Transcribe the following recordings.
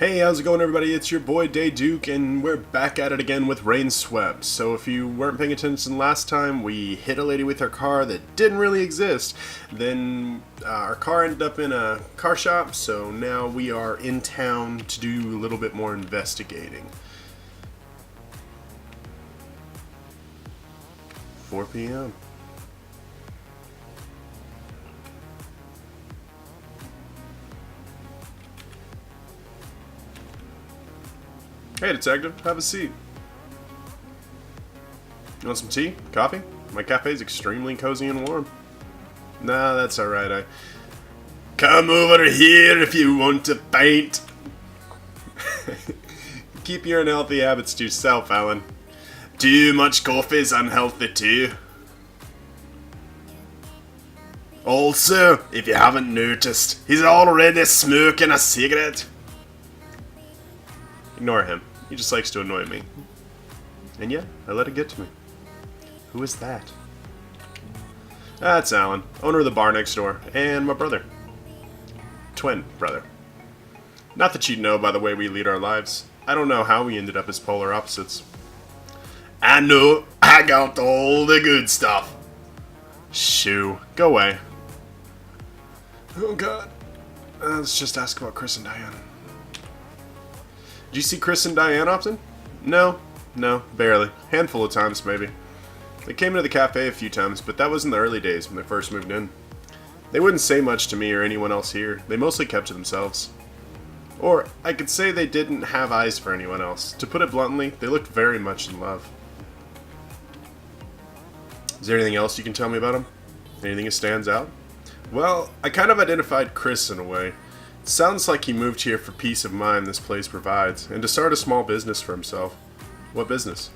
Hey, how's it going, everybody? It's your boy Day Duke, and we're back at it again with Rainswept. So if you weren't paying attention last time, we hit a lady with our car that didn't really exist. Then our car ended up in a car shop, so now we are in town to do a little bit more investigating. 4 p.m. Hey, detective, have a seat. You want some tea? Coffee? My cafe's extremely cozy and warm. Nah, that's alright. Come over here if you want to paint. Keep your unhealthy habits to yourself, Alan. Too much coffee is unhealthy too. Also, if you haven't noticed, he's already smoking a cigarette. Ignore him. He just likes to annoy me. And yeah, I let it get to me. Who is that? That's Alan, owner of the bar next door, and my brother. Twin brother. Not that you'd know by the way we lead our lives. I don't know how we ended up as polar opposites. I know, I got all the good stuff. Shoo, go away. Oh god. Let's just ask about Chris and Diane. Do you see Chris and Diane often? No, barely. Handful of times, maybe. They came into the cafe a few times, but that was in the early days when they first moved in. They wouldn't say much to me or anyone else here. They mostly kept to themselves. Or, I could say they didn't have eyes for anyone else. To put it bluntly, they looked very much in love. Is there anything else you can tell me about them? Anything that stands out? Well, I kind of identified Chris in a way. Sounds like he moved here for peace of mind this place provides, and to start a small business for himself. What business?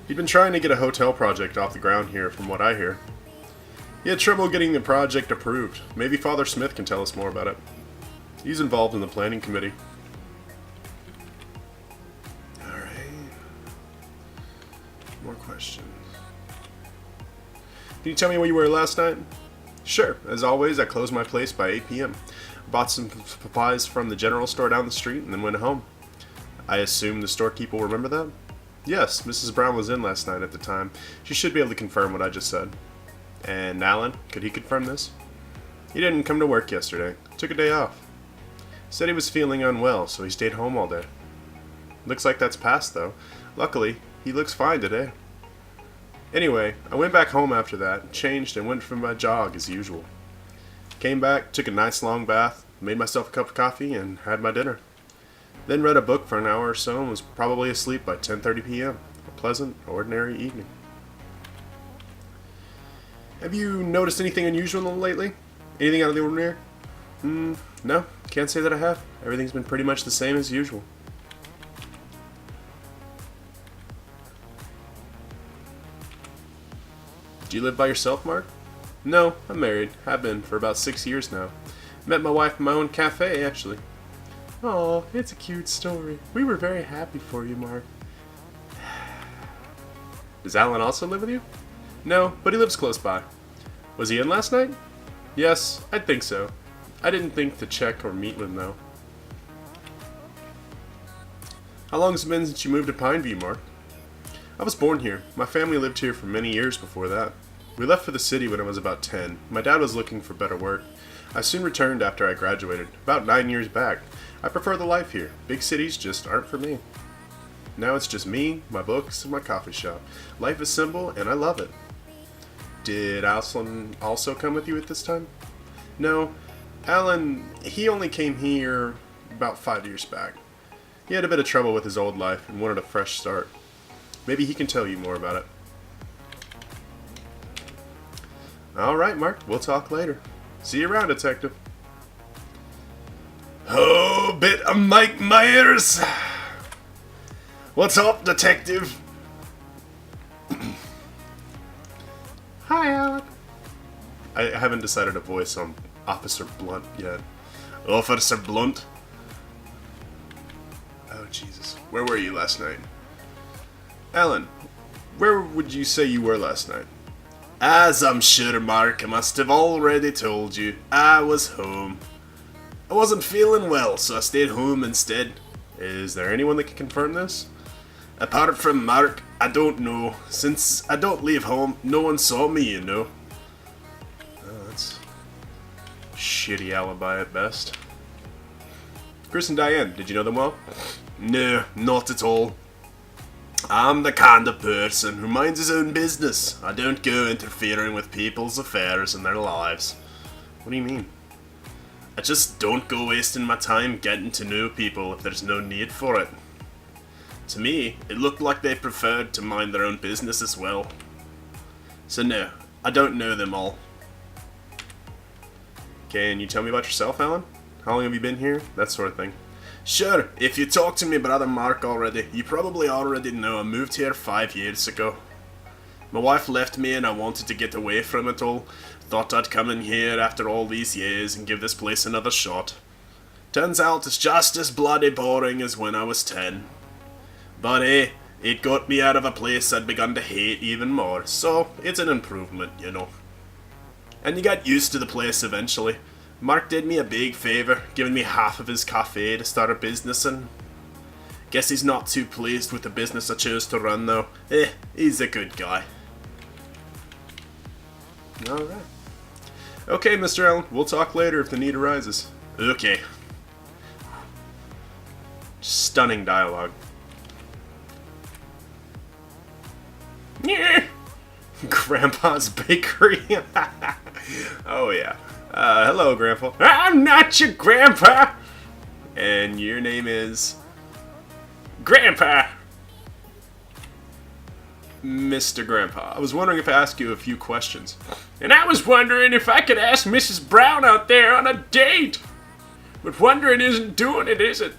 He'd been trying to get a hotel project off the ground here, from what I hear. He had trouble getting the project approved. Maybe Father Smith can tell us more about it. He's involved in the planning committee. Alright. More questions. Can you tell me where you were last night? Sure. As always, I closed my place by 8 p.m. Bought some supplies from the general store down the street and then went home. I assume the storekeeper will remember that? Yes, Mrs. Brown was in last night at the time. She should be able to confirm what I just said. And Alan, could he confirm this? He didn't come to work yesterday. Took a day off. Said he was feeling unwell, so he stayed home all day. Looks like that's past, though. Luckily, he looks fine today. Anyway, I went back home after that, changed, and went for my jog as usual. Came back, took a nice long bath, made myself a cup of coffee, and had my dinner. Then read a book for an hour or so and was probably asleep by 10:30 p.m. A pleasant, ordinary evening. Have you noticed anything unusual lately? Anything out of the ordinary? No, can't say that I have. Everything's been pretty much the same as usual. Do you live by yourself, Mark? No, I'm married. Have been for about 6 years now. Met my wife in my own cafe, actually. Aw, it's a cute story. We were very happy for you, Mark. Does Alan also live with you? No, but he lives close by. Was he in last night? Yes, I think so. I didn't think to check or meet with him, though. How long has it been since you moved to Pineview, Mark? I was born here. My family lived here for many years before that. We left for the city when I was about 10. My dad was looking for better work. I soon returned after I graduated, about 9 years back. I prefer the life here. Big cities just aren't for me. Now it's just me, my books, and my coffee shop. Life is simple, and I love it. Did Alan also come with you at this time? No. Alan, he only came here about 5 years back. He had a bit of trouble with his old life and wanted a fresh start. Maybe he can tell you more about it. Alright, Mark. We'll talk later. See you around, detective. Oh, bit of Mike Myers. What's up, detective? Hi, Alan. I haven't decided a voice on Officer Blunt yet. Officer Blunt? Oh, Jesus. Where were you last night? Alan, where would you say you were last night? As I'm sure Mark must have already told you, I was home. I wasn't feeling well, so I stayed home instead. Is there anyone that can confirm this? Apart from Mark, I don't know. Since I don't leave home, no one saw me, you know. Oh, that's a shitty alibi at best. Chris and Diane, did you know them well? No, not at all. I'm the kind of person who minds his own business. I don't go interfering with people's affairs and their lives. What do you mean? I just don't go wasting my time getting to know people if there's no need for it. To me, it looked like they preferred to mind their own business as well. So no, I don't know them all. Can you tell me about yourself, Alan? How long have you been here? That sort of thing. Sure, if you talked to me brother Mark already, you probably already know I moved here 5 years ago. My wife left me and I wanted to get away from it all. Thought I'd come in here after all these years and give this place another shot. Turns out it's just as bloody boring as when I was 10. But hey, it got me out of a place I'd begun to hate even more, so it's an improvement, you know. And you got used to the place eventually. Mark did me a big favour, giving me half of his cafe to start a business in. Guess he's not too pleased with the business I chose to run though. He's a good guy. Alright. Okay, Mr. Allen, we'll talk later if the need arises. Okay. Stunning dialogue. Yeah. Grandpa's Bakery. Oh yeah. Hello, Grandpa. I'm not your grandpa! And your name is... Grandpa! Mr. Grandpa, I was wondering if I asked you a few questions. And I was wondering if I could ask Mrs. Brown out there on a date! But wondering isn't doing it, is it?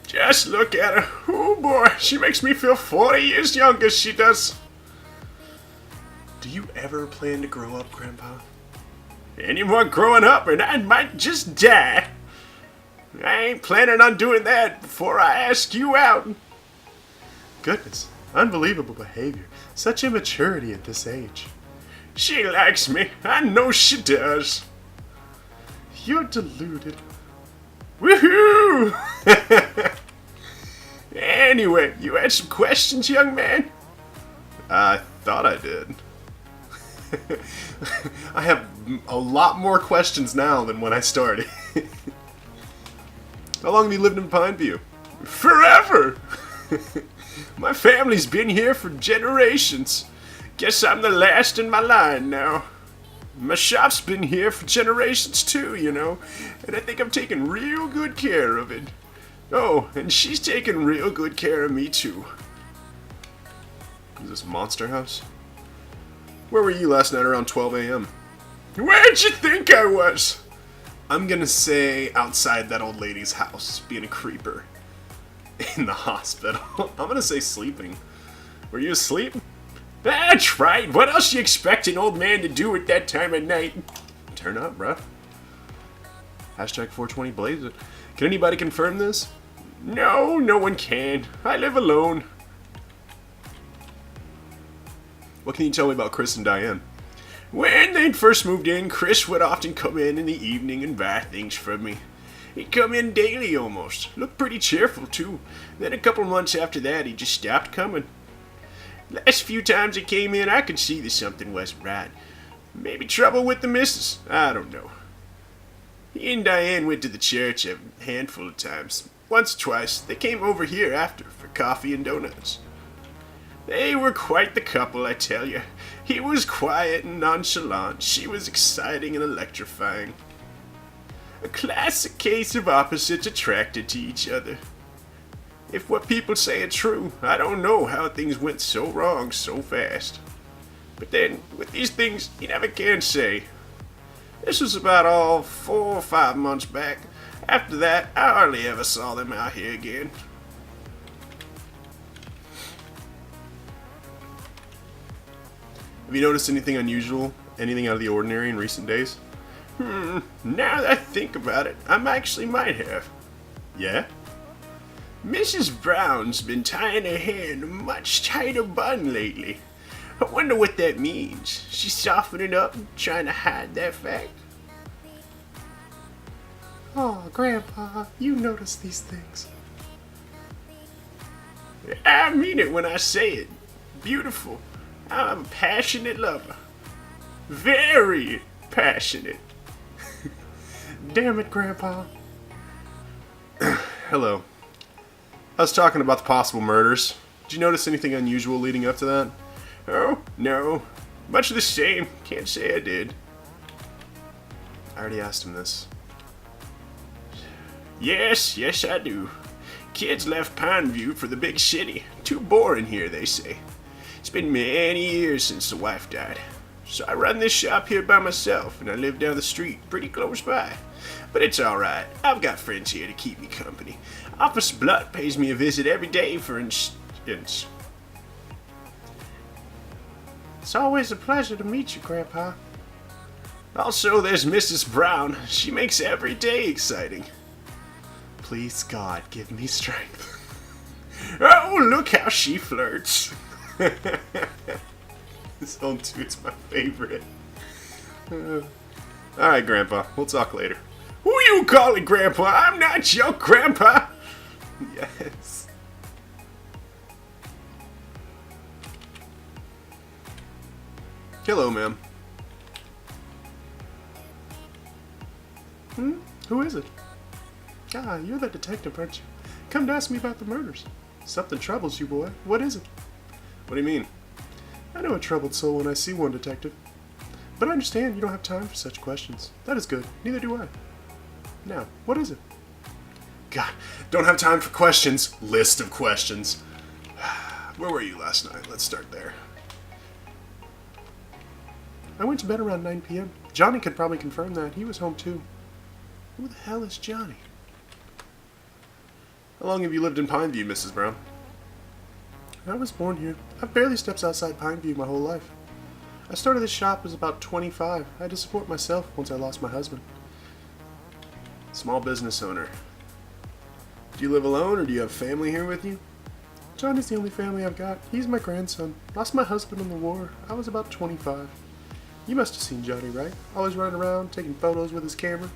Just look at her. Oh boy, she makes me feel 40 years younger, she does. Do you ever plan to grow up, Grandpa? Any more growing up and I might just die. I ain't planning on doing that before I ask you out. Goodness, unbelievable behavior. Such immaturity at this age. She likes me. I know she does. You're deluded. Woohoo! Anyway, you had some questions, young man? I thought I did. I have a lot more questions now than when I started. How long have you lived in Pineview? Forever! My family's been here for generations. Guess I'm the last in my line now. My shop's been here for generations too, you know, and I think I'm taking real good care of it. Oh, and she's taking real good care of me too. Is this Monster House? Where were you last night around 12 a.m.? Where'd you think I was? I'm gonna say outside that old lady's house, being a creeper. In the hospital. I'm gonna say sleeping. Were you asleep? That's right. What else you expect an old man to do at that time of night? Turn up, bruh. Hashtag 420 blaze it. Can anybody confirm this? No, no one can. I live alone. What can you tell me about Chris and Diane? When they first moved in, Chris would often come in the evening and buy things from me. He'd come in daily almost. Looked pretty cheerful too. Then a couple months after that, he just stopped coming. Last few times he came in, I could see that something wasn't right. Maybe trouble with the missus. I don't know. He and Diane went to the church a handful of times. Once or twice, they came over here after for coffee and donuts. They were quite the couple, I tell you. He was quiet and nonchalant. She was exciting and electrifying. A classic case of opposites attracted to each other. If what people say are true, I don't know how things went so wrong so fast. But then, with these things, you never can say. This was about 4 or 5 months back. After that, I hardly ever saw them out here again. Have you noticed anything unusual, anything out of the ordinary in recent days? Now that I think about it, I actually might have. Yeah? Mrs. Brown's been tying her hair in a much tighter bun lately. I wonder what that means. She's softening up, trying to hide that fact. Oh, Grandpa, you notice these things. I mean it when I say it. Beautiful. I'm a passionate lover. Very passionate. Damn it, Grandpa. Hello. I was talking about the possible murders. Did you notice anything unusual leading up to that? Oh, no. Much the same. Can't say I did. I already asked him this. Yes, I do. Kids left Pineview for the big city. Too boring here, they say. It's been many years since the wife died. So I run this shop here by myself, and I live down the street, pretty close by. But it's alright. I've got friends here to keep me company. Officer Blunt pays me a visit every day, for instance. It's always a pleasure to meet you, Grandpa. Also, there's Mrs. Brown. She makes every day exciting. Please, God, give me strength. Oh, look how she flirts. This whole dude's my favorite. Alright, Grandpa. We'll talk later. Who you calling Grandpa? I'm not your Grandpa. Yes. Hello, ma'am. Who is it? Ah, you're the detective, aren't you? Come to ask me about the murders. Something troubles you, boy. What is it? What do you mean? I know a troubled soul when I see one, detective. But I understand you don't have time for such questions. That is good. Neither do I. Now, what is it? God, don't have time for questions. List of questions. Where were you last night? Let's start there. I went to bed around 9 p.m. Johnny could probably confirm that. He was home too. Who the hell is Johnny? How long have you lived in Pineview, Mrs. Brown? I was born here. I've barely stepped outside Pineview my whole life. I started this shop as about 25. I had to support myself once I lost my husband. Small business owner. Do you live alone or do you have family here with you? Johnny's the only family I've got. He's my grandson. Lost my husband in the war. I was about 25. You must have seen Johnny, right? Always running around, taking photos with his camera.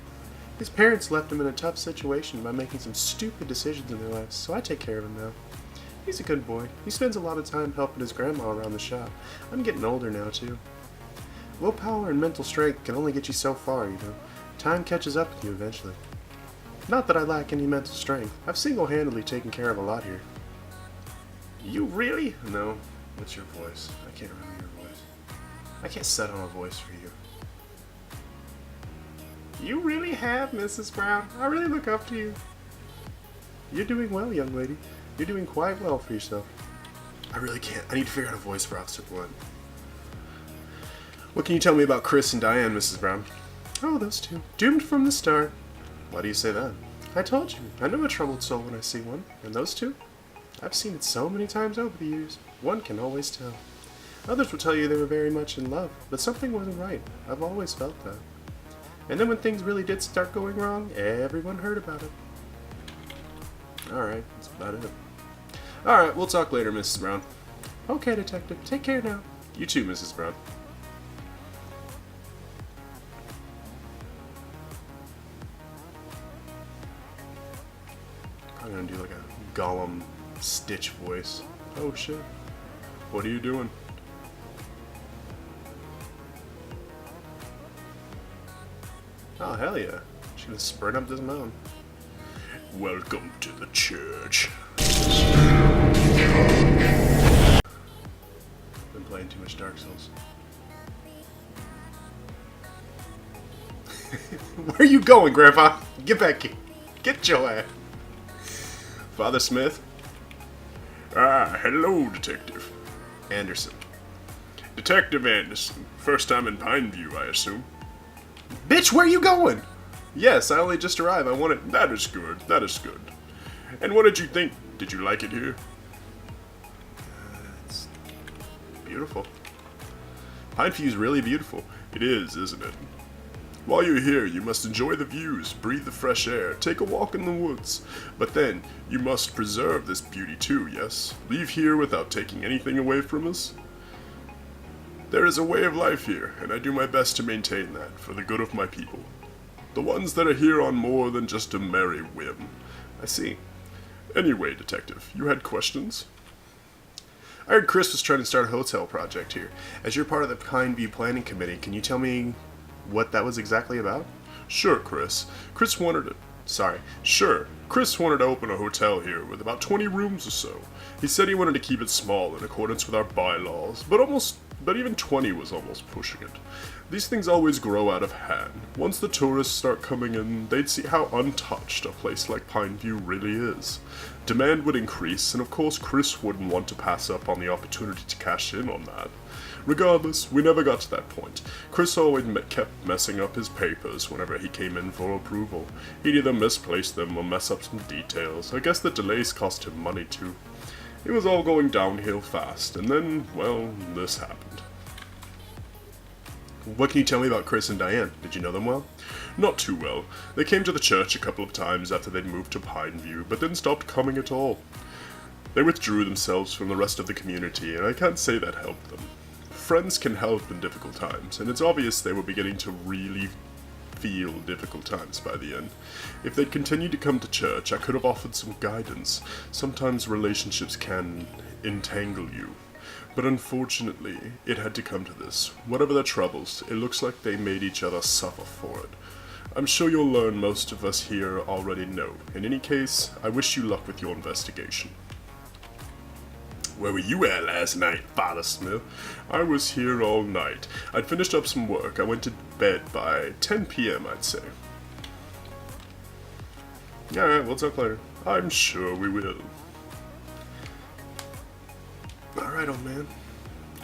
His parents left him in a tough situation by making some stupid decisions in their lives, so I take care of him now. He's a good boy. He spends a lot of time helping his grandma around the shop. I'm getting older now, too. Willpower and mental strength can only get you so far, you know. Time catches up with you eventually. Not that I lack any mental strength. I've single-handedly taken care of a lot here. You really? No. What's your voice? I can't remember your voice. I can't set on a voice for you. You really have, Mrs. Brown. I really look up to you. You're doing well, young lady. You're doing quite well for yourself. I really can't. I need to figure out a voice for Officer Blunt. What can you tell me about Chris and Diane, Mrs. Brown? Oh, those two. Doomed from the start. Why do you say that? I told you. I know a troubled soul when I see one. And those two? I've seen it so many times over the years. One can always tell. Others will tell you they were very much in love, but something wasn't right. I've always felt that. And then when things really did start going wrong, everyone heard about it. Alright, that's about it. Alright, we'll talk later, Mrs. Brown. Okay, detective. Take care now. You too, Mrs. Brown. I'm gonna do like a Gollum Stitch voice. Oh shit. What are you doing? Oh, hell yeah. She's gonna sprint up this mountain. Welcome to the church. Been playing too much Dark Souls. Where are you going, Grandpa? Get back here. Get your ass. Father Smith? Ah, hello, Detective. Anderson. Detective Anderson. First time in Pineview, I assume. Bitch, where are you going? Yes, I only just arrived. I wanted... That is good. That is good. And what did you think? Did you like it here? It's beautiful. Pineview is really beautiful. It is, isn't it? While you're here, you must enjoy the views, breathe the fresh air, take a walk in the woods. But then, you must preserve this beauty too, yes? Leave here without taking anything away from us? There is a way of life here, and I do my best to maintain that, for the good of my people. The ones that are here on more than just a merry whim. I see. Anyway, Detective, you had questions? I heard Chris was trying to start a hotel project here. As you're part of the Pineview Planning Committee, can you tell me what that was exactly about? Sure, Chris. Chris wanted to open a hotel here with about 20 rooms or so. He said he wanted to keep it small in accordance with our bylaws, but even 20 was almost pushing it. These things always grow out of hand. Once the tourists start coming in, they'd see how untouched a place like Pineview really is. Demand would increase, and of course Chris wouldn't want to pass up on the opportunity to cash in on that. Regardless, we never got to that point. Chris always kept messing up his papers whenever he came in for approval. He'd either misplace them or mess up some details. I guess the delays cost him money too. It was all going downhill fast, and then, well, this happened. What can you tell me about Chris and Diane? Did you know them well? Not too well. They came to the church a couple of times after they'd moved to Pineview, but then stopped coming at all. They withdrew themselves from the rest of the community, and I can't say that helped them. Friends can help in difficult times, and it's obvious they were beginning to really feel difficult times by the end. If they'd continued to come to church, I could have offered some guidance. Sometimes relationships can entangle you. But unfortunately, it had to come to this. Whatever their troubles, it looks like they made each other suffer for it. I'm sure you'll learn most of us here already know. In any case, I wish you luck with your investigation. Where were you at last night, Father Smith? I was here all night. I'd finished up some work. I went to bed by 10 p.m., I'd say. Alright, we'll talk later. I'm sure we will. Alright, old man.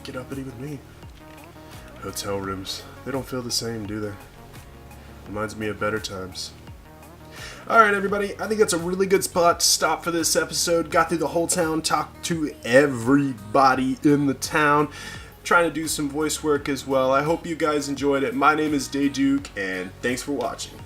Get uppity with me. Hotel rooms. They don't feel the same, do they? Reminds me of better times. Alright, everybody. I think that's a really good spot to stop for this episode. Got through the whole town, talked to everybody in the town. Trying to do some voice work as well. I hope you guys enjoyed it. My name is Dayduke, and thanks for watching.